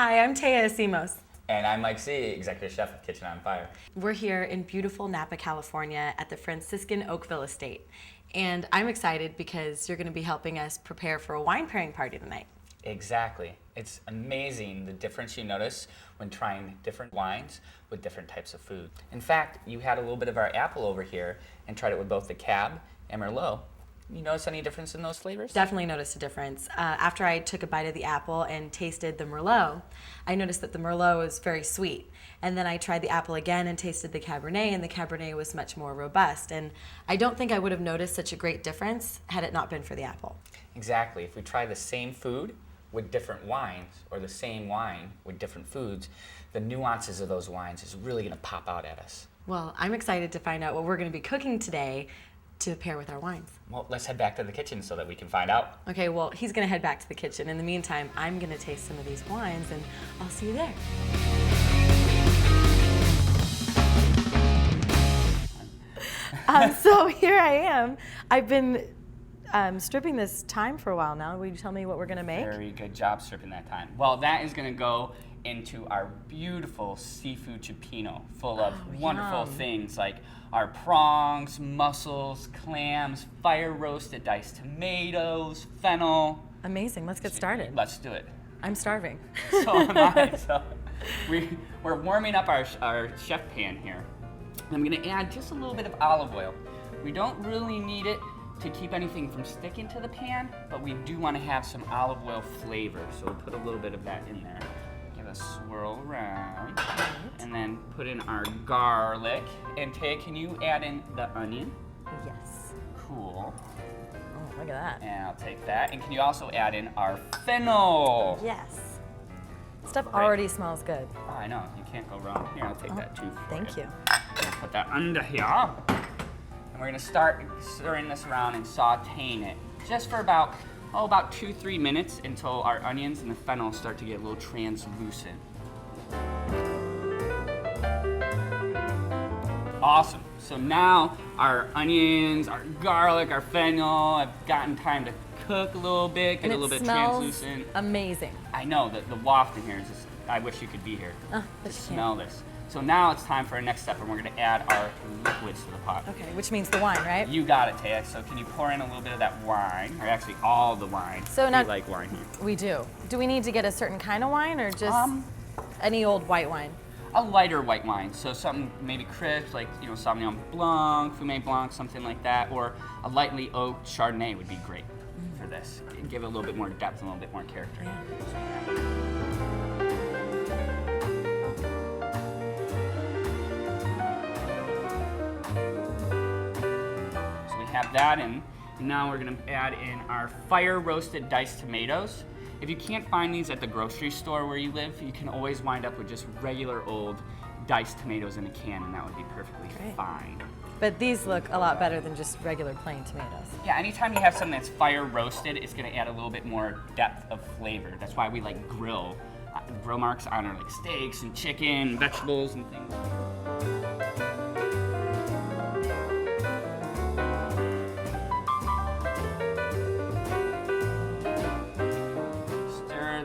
Hi, I'm Taya Asimos. And I'm Mike C., Executive Chef of Kitchen on Fire. We're here in beautiful Napa, California at the Franciscan Oakville Estate. And I'm excited because you're going to be helping us prepare for a wine pairing party tonight. Exactly. It's amazing the difference you notice when trying different wines with different types of food. In fact, you had a little bit of our apple over here and tried it with both the Cab and Merlot. You notice any difference in those flavors? Definitely noticed a difference. After I took a bite of the apple and tasted the Merlot, I noticed that the Merlot was very sweet. And then I tried the apple again and tasted the Cabernet, and the Cabernet was much more robust. And I don't think I would have noticed such a great difference had it not been for the apple. Exactly. If we try the same food with different wines, or the same wine with different foods, the nuances of those wines is really going to pop out at us. Well, I'm excited to find out what we're going to be cooking today to pair with our wines. Well, let's head back to the kitchen so that we can find out. Okay, well, he's going to head back to the kitchen. In the meantime, I'm going to taste some of these wines, and I'll see you there. So here I am. I've been stripping this thyme for a while now. Will you tell me what we're going to make? Very good job stripping that thyme. Well, that is going to go into our beautiful seafood cioppino, full of wonderful things like our prongs, mussels, clams, fire-roasted diced tomatoes, fennel. Amazing. Let's get started. Let's do it. I'm starving. So am I. So we're warming up our chef pan here. I'm going to add just a little bit of olive oil. We don't really need it to keep anything from sticking to the pan, but we do want to have some olive oil flavor, so we'll put a little bit of that in there. Give a swirl around, and then put in our garlic. And Tay, can you add in the onion? Yes. Cool. Oh, look at that. And I'll take that. And can you also add in our fennel? Yes. Stuff Great. already smells good. Oh, I know. You can't go wrong. Here, I'll take that too. Thank you. I'll put that under here. And we're going to start stirring this around and sauteing it just for about 2-3 minutes until our onions and the fennel start to get a little translucent. Awesome. So now our onions, our garlic, our fennel have gotten time to cook a little bit, get a little bit translucent. Amazing. I know that the waft in here is just, I wish you could be here to smell this. So now it's time for our next step, and we're going to add our liquids to the pot. Okay, which means the wine, right? You got it, Taya. So can you pour in a little bit of that wine, or actually all the wine? So now, we like wine here. We do. Do we need to get a certain kind of wine, or just any old white wine? A lighter white wine, so something maybe crisp, like Sauvignon Blanc, Fumé Blanc, something like that, or a lightly oaked Chardonnay would be great for this. Give it a little bit more depth and a little bit more character. Yeah. Have that in, and now we're going to add in our fire-roasted diced tomatoes. If you can't find these at the grocery store where you live, you can always wind up with just regular old diced tomatoes in a can, and that would be perfectly fine. But these look a lot better than just regular plain tomatoes. Yeah, anytime you have something that's fire-roasted, it's going to add a little bit more depth of flavor. That's why we like grill marks on our like steaks and chicken, vegetables and things.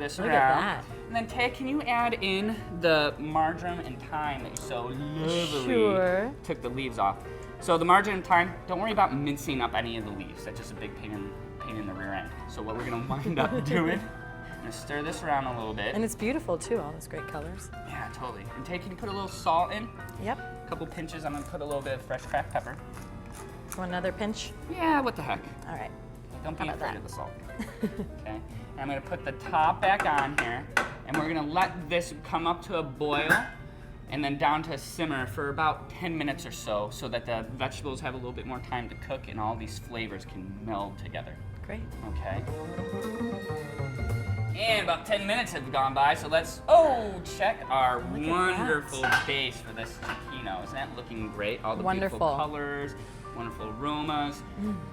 This Look around. at that. And then Tay, can you add in the marjoram and thyme that you so lovely took the leaves off? So the marjoram and thyme, don't worry about mincing up any of the leaves. That's just a big pain in the rear end. So what we're gonna wind up doing, I'm gonna stir this around a little bit. And it's beautiful too, all those great colors. Yeah, totally. And Tay, can you put a little salt in? Yep. A couple pinches. I'm gonna put a little bit of fresh cracked pepper. Want another pinch? Yeah, what the heck. All right. Don't be afraid of the salt. Okay. And I'm going to put the top back on here, and we're going to let this come up to a boil and then down to a simmer for about 10 minutes or so that the vegetables have a little bit more time to cook and all these flavors can meld together. Great. Okay. And about 10 minutes have gone by, so let's check our wonderful base for this zucchino. Isn't that looking great? All the beautiful colors. Wonderful aromas.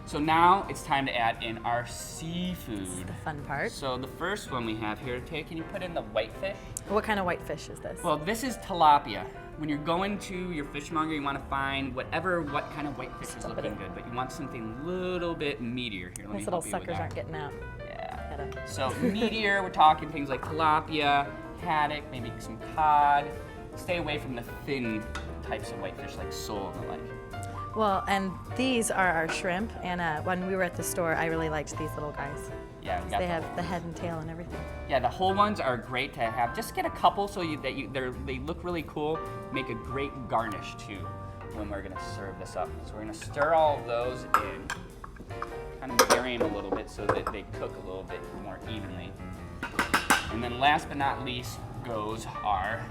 So now it's time to add in our seafood. This is the fun part. So the first one we have here, Tay, can you put in the whitefish? What kind of whitefish is this? Well, this is tilapia. When you're going to your fishmonger, you want to find what kind of whitefish is looking good, but you want something a little bit meatier here. These little suckers aren't getting out. Yeah. So meatier, we're talking things like tilapia, haddock, maybe some cod. Stay away from the thin types of whitefish like sole and the like. Well, and these are our shrimp, and when we were at the store, I really liked these little guys. Yeah, we got They have the head and tail and everything. Yeah, the whole ones are great to have. Just get a couple so they look really cool. Make a great garnish too when we're gonna serve this up. So we're gonna stir all of those in, kind of vary them a little bit so that they cook a little bit more evenly. And then last but not least goes our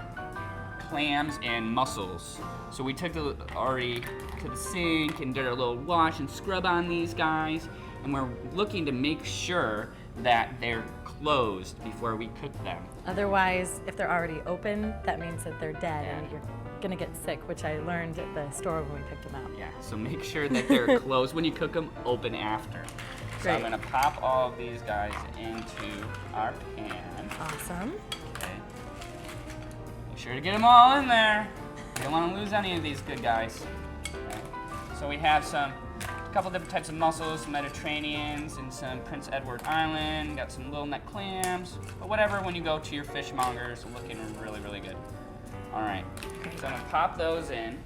clams and mussels. So we took already to the sink and did a little wash and scrub on these guys, and we're looking to make sure that they're closed before we cook them. Otherwise, if they're already open, that means that they're dead Yeah. and you're gonna get sick, which I learned at the store when we picked them out. Yeah, so make sure that they're closed when you cook them, open after. So I'm Great. gonna pop all of these guys into our pan. Awesome. Okay. Make sure to get them all in there. You don't want to lose any of these good guys. Okay. So we have a couple different types of mussels, some Mediterraneans and some Prince Edward Island. Got some little neck clams, but whatever when you go to your fishmongers, looking really, really good. All right, so I'm gonna pop those in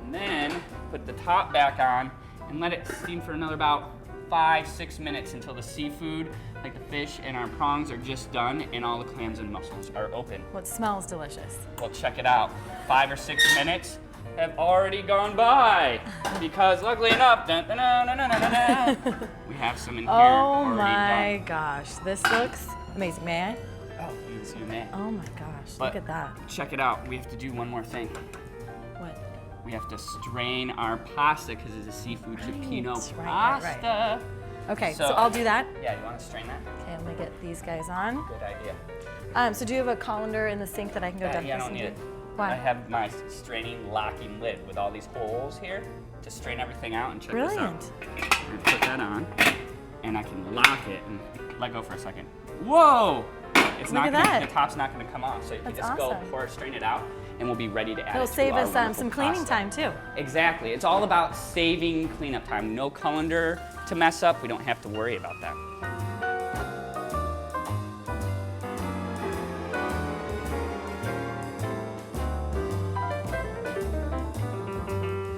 and then put the top back on and let it steam for another about 5-6 minutes until the seafood, like the fish and our prongs, are just done and all the clams and mussels are open. Well, it smells delicious. Well, check it out. 5 or 6 minutes have already gone by because luckily enough, we have some in here Oh already my done. gosh, this looks amazing. May I? Oh, you may. Oh my gosh, But look at that. check it out. We have to do one more thing. What? We have to strain our pasta because it's a seafood cioppino right, pasta. Okay, so So- I'll do that. Yeah, you want to strain that? Okay, let me get these guys on. Good idea. So do you have a colander in the sink that I can go dump Yeah, I this don't need into? it. Why? I have my straining locking lid with all these holes here to strain everything out and check Brilliant. this out. I'm gonna put that on, and I can lock it and let go for a second. Whoa! It's Look not at gonna, that. the top's not going to come off, so you can That's just go awesome. pour it, strain it out, and we'll be ready to add It'll it to save our us wonderful some cleaning pasta. time too. Exactly. It's all about saving cleanup time. No colander to mess up. We don't have to worry about that.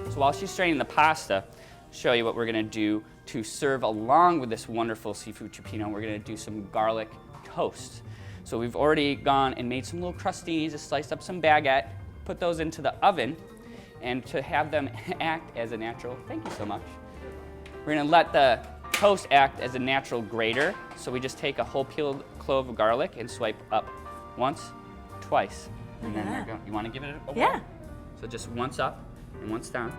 So while she's straining the pasta, I'll show you what we're going to do to serve along with this wonderful seafood cioppino. We're going to do some garlic toast. So we've already gone and made some little crusties, just sliced up some baguette, put those into the oven, and to have them act as a natural, thank you so much. We're going to let the toast act as a natural grater. So we just take a whole peeled clove of garlic and swipe up once, twice, and then Look there at you go. You want to give it a whirl? Yeah. So just once up and once down.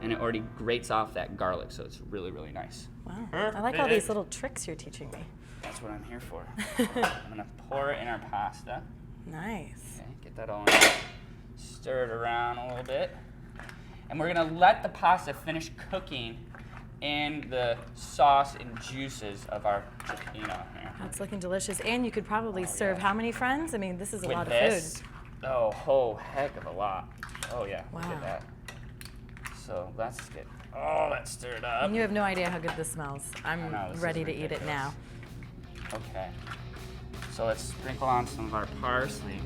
And it already grates off that garlic, so it's really, really nice. Wow. I like all these little tricks you're teaching me. That's what I'm here for. I'm gonna pour it in our pasta. Nice. Okay, get that all in there. Stir it around a little bit. And we're gonna let the pasta finish cooking in the sauce and juices of our cioppino here. That's looking delicious. And you could probably serve how many friends? I mean, this is a With lot this, of food. oh, whole heck of a lot. Oh yeah, look Wow. at that. So let's get all that stirred up. And you have no idea how good this smells. I'm know, this is ready to eat it ridiculous. now. Okay, so let's sprinkle on some of our parsley.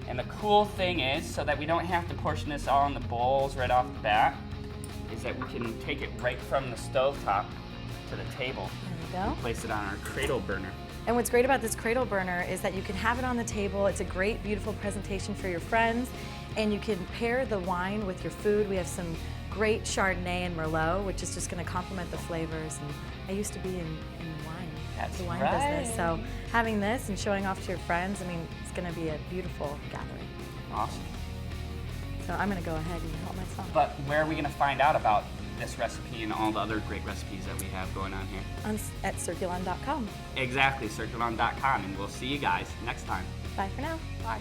And the cool thing is, so that we don't have to portion this all in the bowls right off the bat, is that we can take it right from the stovetop to the table. There we go. Place it on our cradle burner. And what's great about this cradle burner is that you can have it on the table. It's a great, beautiful presentation for your friends. And you can pair the wine with your food. We have some great Chardonnay and Merlot, which is just going to complement the flavors. And I used to be in wine, That's the wine right. business. So having this and showing off to your friends, I mean, it's going to be a beautiful gathering. Awesome. So I'm going to go ahead and help myself. But where are we gonna find out about this recipe and all the other great recipes that we have going on here? At circulon.com. Exactly, circulon.com, and we'll see you guys next time. Bye for now. Bye.